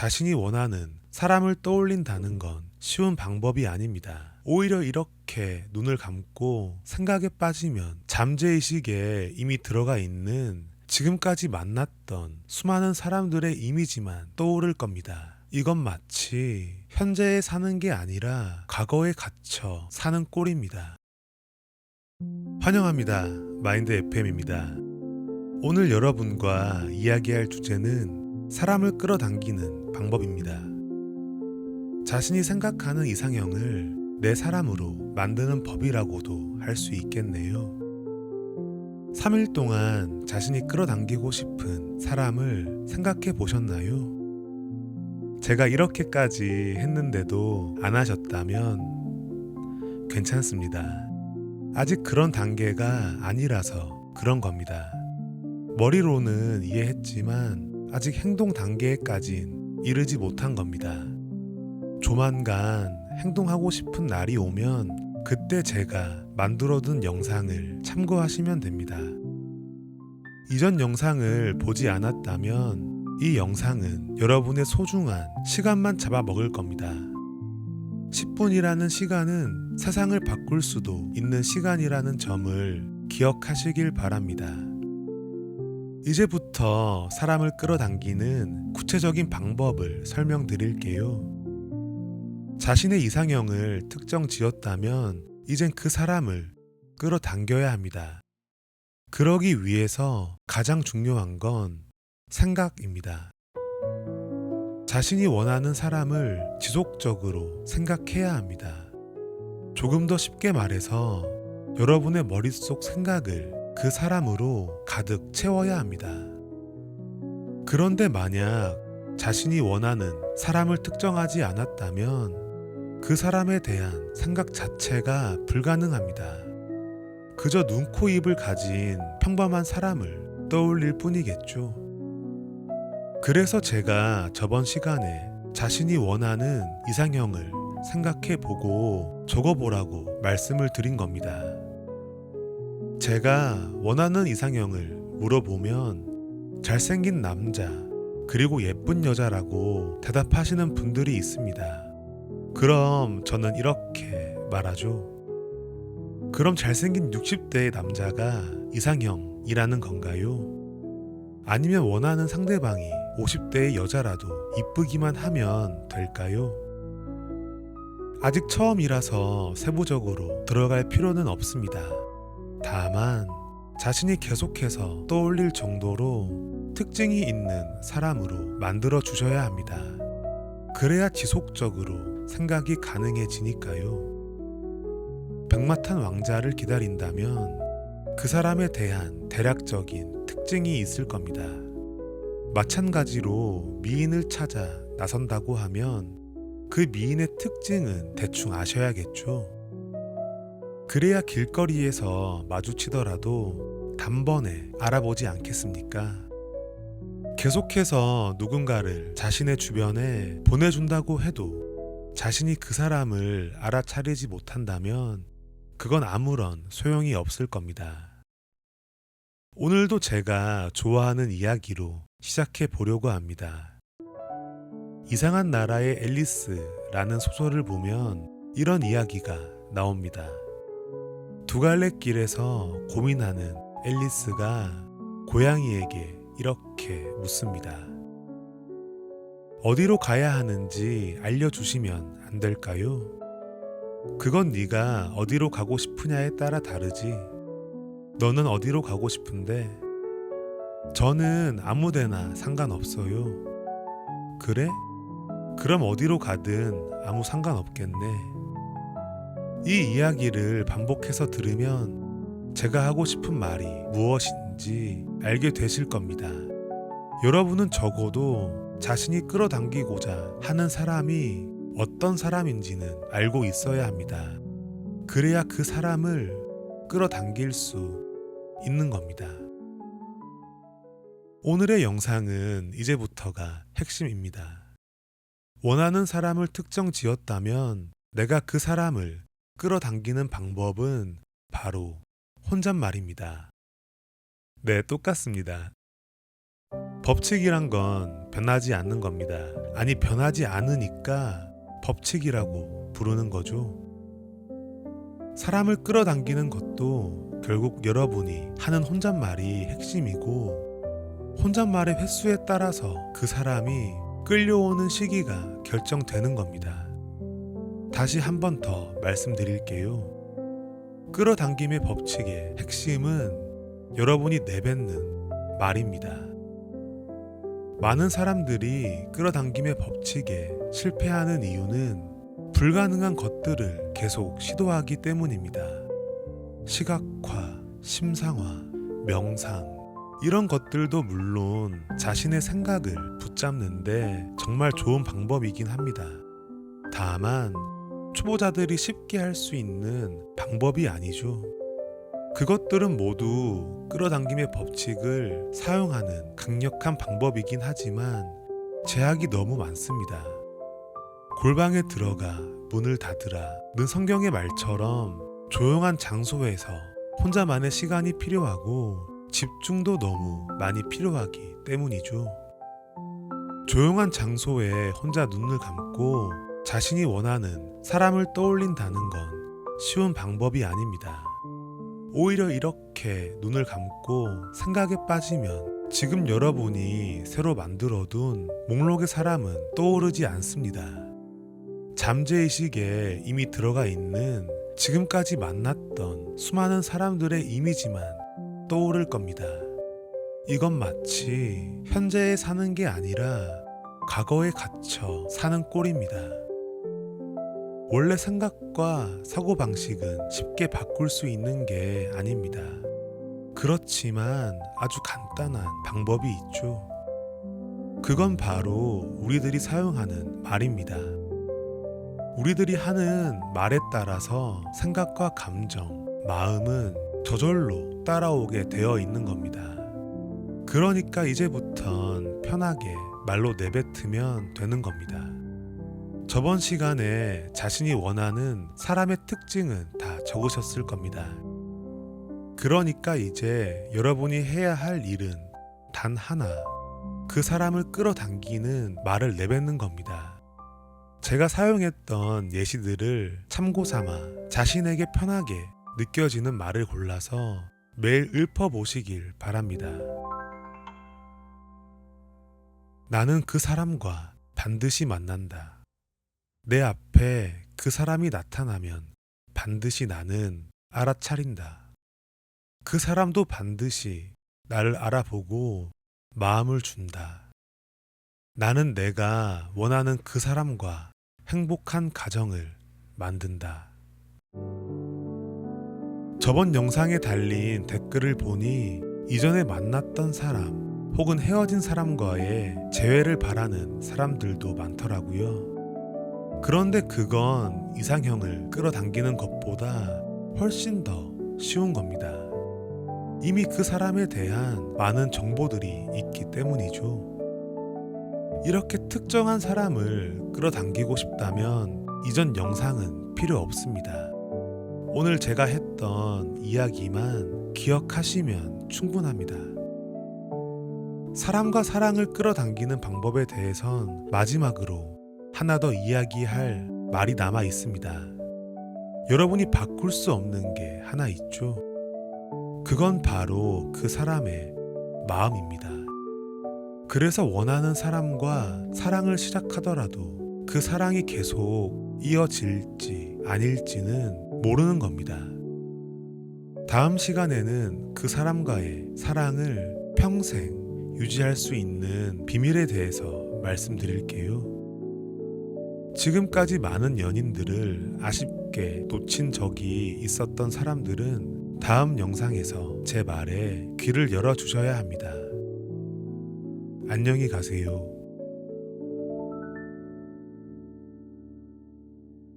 자신이 원하는 사람을 떠올린다는 건 쉬운 방법이 아닙니다. 오히려 이렇게 눈을 감고 생각에 빠지면 잠재의식에 이미 들어가 있는 지금까지 만났던 수많은 사람들의 이미지만 떠오를 겁니다. 이건 마치 현재에 사는 게 아니라 과거에 갇혀 사는 꼴입니다. 환영합니다. 마인드 FM입니다. 오늘 여러분과 이야기할 주제는 사람을 끌어당기는 방법입니다. 자신이 생각하는 이상형을 내 사람으로 만드는 법이라고도 할 수 있겠네요. 3일 동안 자신이 끌어당기고 싶은 사람을 생각해 보셨나요? 제가 이렇게까지 했는데도 안 하셨다면 괜찮습니다. 아직 그런 단계가 아니라서 그런 겁니다. 머리로는 이해했지만 아직 행동 단계까진 이르지 못한 겁니다. 조만간 행동하고 싶은 날이 오면 그때 제가 만들어둔 영상을 참고하시면 됩니다. 이전 영상을 보지 않았다면 이 영상은 여러분의 소중한 시간만 잡아먹을 겁니다. 10분이라는 시간은 세상을 바꿀 수도 있는 시간이라는 점을 기억하시길 바랍니다. 이제부터 사람을 끌어당기는 구체적인 방법을 설명드릴게요. 자신의 이상형을 특정 지었다면 이젠 그 사람을 끌어당겨야 합니다. 그러기 위해서 가장 중요한 건 생각입니다. 자신이 원하는 사람을 지속적으로 생각해야 합니다. 조금 더 쉽게 말해서 여러분의 머릿속 생각을 그 사람으로 가득 채워야 합니다. 그런데 만약 자신이 원하는 사람을 특정하지 않았다면 그 사람에 대한 생각 자체가 불가능합니다. 그저 눈, 코, 입을 가진 평범한 사람을 떠올릴 뿐이겠죠. 그래서 제가 저번 시간에 자신이 원하는 이상형을 생각해 보고 적어보라고 말씀을 드린 겁니다. 제가 원하는 이상형을 물어보면 잘생긴 남자, 그리고 예쁜 여자라고 대답하시는 분들이 있습니다. 그럼 저는 이렇게 말하죠. 그럼 잘생긴 60대의 남자가 이상형이라는 건가요? 아니면 원하는 상대방이 50대의 여자라도 이쁘기만 하면 될까요? 아직 처음이라서 세부적으로 들어갈 필요는 없습니다. 다만 자신이 계속해서 떠올릴 정도로 특징이 있는 사람으로 만들어 주셔야 합니다. 그래야 지속적으로 생각이 가능해지니까요. 백마탄 왕자를 기다린다면 그 사람에 대한 대략적인 특징이 있을 겁니다. 마찬가지로 미인을 찾아 나선다고 하면 그 미인의 특징은 대충 아셔야겠죠. 그래야 길거리에서 마주치더라도 단번에 알아보지 않겠습니까? 계속해서 누군가를 자신의 주변에 보내준다고 해도 자신이 그 사람을 알아차리지 못한다면 그건 아무런 소용이 없을 겁니다. 오늘도 제가 좋아하는 이야기로 시작해 보려고 합니다. 이상한 나라의 앨리스라는 소설을 보면 이런 이야기가 나옵니다. 두 갈래 길에서 고민하는 앨리스가 고양이에게 이렇게 묻습니다. 어디로 가야 하는지 알려주시면 안 될까요? 그건 네가 어디로 가고 싶으냐에 따라 다르지. 너는 어디로 가고 싶은데? 저는 아무데나 상관없어요. 그래? 그럼 어디로 가든 아무 상관없겠네. 이 이야기를 반복해서 들으면 제가 하고 싶은 말이 무엇인지 알게 되실 겁니다. 여러분은 적어도 자신이 끌어당기고자 하는 사람이 어떤 사람인지는 알고 있어야 합니다. 그래야 그 사람을 끌어당길 수 있는 겁니다. 오늘의 영상은 이제부터가 핵심입니다. 원하는 사람을 특정 지었다면 내가 그 사람을 끌어당기는 방법은 바로 혼잣말입니다. 네, 똑같습니다. 법칙이란 건 변하지 않는 겁니다. 아니, 변하지 않으니까 법칙이라고 부르는 거죠. 사람을 끌어당기는 것도 결국 여러분이 하는 혼잣말이 핵심이고, 혼잣말의 횟수에 따라서 그 사람이 끌려오는 시기가 결정되는 겁니다. 다시 한 번 더 말씀드릴게요. 끌어당김의 법칙의 핵심은 여러분이 내뱉는 말입니다. 많은 사람들이 끌어당김의 법칙에 실패하는 이유는 불가능한 것들을 계속 시도하기 때문입니다. 시각화, 심상화, 명상, 이런 것들도 물론 자신의 생각을 붙잡는데 정말 좋은 방법이긴 합니다. 다만 초보자들이 쉽게 할 수 있는 방법이 아니죠. 그것들은 모두 끌어당김의 법칙을 사용하는 강력한 방법이긴 하지만 제약이 너무 많습니다. 골방에 들어가 문을 닫으라는 성경의 말처럼 조용한 장소에서 혼자만의 시간이 필요하고 집중도 너무 많이 필요하기 때문이죠. 조용한 장소에 혼자 눈을 감고 자신이 원하는 사람을 떠올린다는 건 쉬운 방법이 아닙니다. 오히려 이렇게 눈을 감고 생각에 빠지면 지금 여러분이 새로 만들어둔 목록의 사람은 떠오르지 않습니다. 잠재의식에 이미 들어가 있는 지금까지 만났던 수많은 사람들의 이미지만 떠오를 겁니다. 이건 마치 현재에 사는 게 아니라 과거에 갇혀 사는 꼴입니다. 원래 생각과 사고방식은 쉽게 바꿀 수 있는 게 아닙니다. 그렇지만 아주 간단한 방법이 있죠. 그건 바로 우리들이 사용하는 말입니다. 우리들이 하는 말에 따라서 생각과 감정, 마음은 저절로 따라오게 되어 있는 겁니다. 그러니까 이제부턴 편하게 말로 내뱉으면 되는 겁니다. 저번 시간에 자신이 원하는 사람의 특징은 다 적으셨을 겁니다. 그러니까 이제 여러분이 해야 할 일은 단 하나, 그 사람을 끌어당기는 말을 내뱉는 겁니다. 제가 사용했던 예시들을 참고 삼아 자신에게 편하게 느껴지는 말을 골라서 매일 읊어보시길 바랍니다. 나는 그 사람과 반드시 만난다. 내 앞에 그 사람이 나타나면 반드시 나는 알아차린다. 그 사람도 반드시 나를 알아보고 마음을 준다. 나는 내가 원하는 그 사람과 행복한 가정을 만든다. 저번 영상에 달린 댓글을 보니 이전에 만났던 사람 혹은 헤어진 사람과의 재회를 바라는 사람들도 많더라고요. 그런데 그건 이상형을 끌어당기는 것보다 훨씬 더 쉬운 겁니다. 이미 그 사람에 대한 많은 정보들이 있기 때문이죠. 이렇게 특정한 사람을 끌어당기고 싶다면 이전 영상은 필요 없습니다. 오늘 제가 했던 이야기만 기억하시면 충분합니다. 사람과 사랑을 끌어당기는 방법에 대해선 마지막으로 하나 더 이야기할 말이 남아 있습니다. 여러분이 바꿀 수 없는 게 하나 있죠. 그건 바로 그 사람의 마음입니다. 그래서 원하는 사람과 사랑을 시작하더라도 그 사랑이 계속 이어질지 아닐지는 모르는 겁니다. 다음 시간에는 그 사람과의 사랑을 평생 유지할 수 있는 비밀에 대해서 말씀드릴게요. 지금까지 많은 연인들을 아쉽게 놓친 적이 있었던 사람들은 다음 영상에서 제 말에 귀를 열어주셔야 합니다. 안녕히 가세요.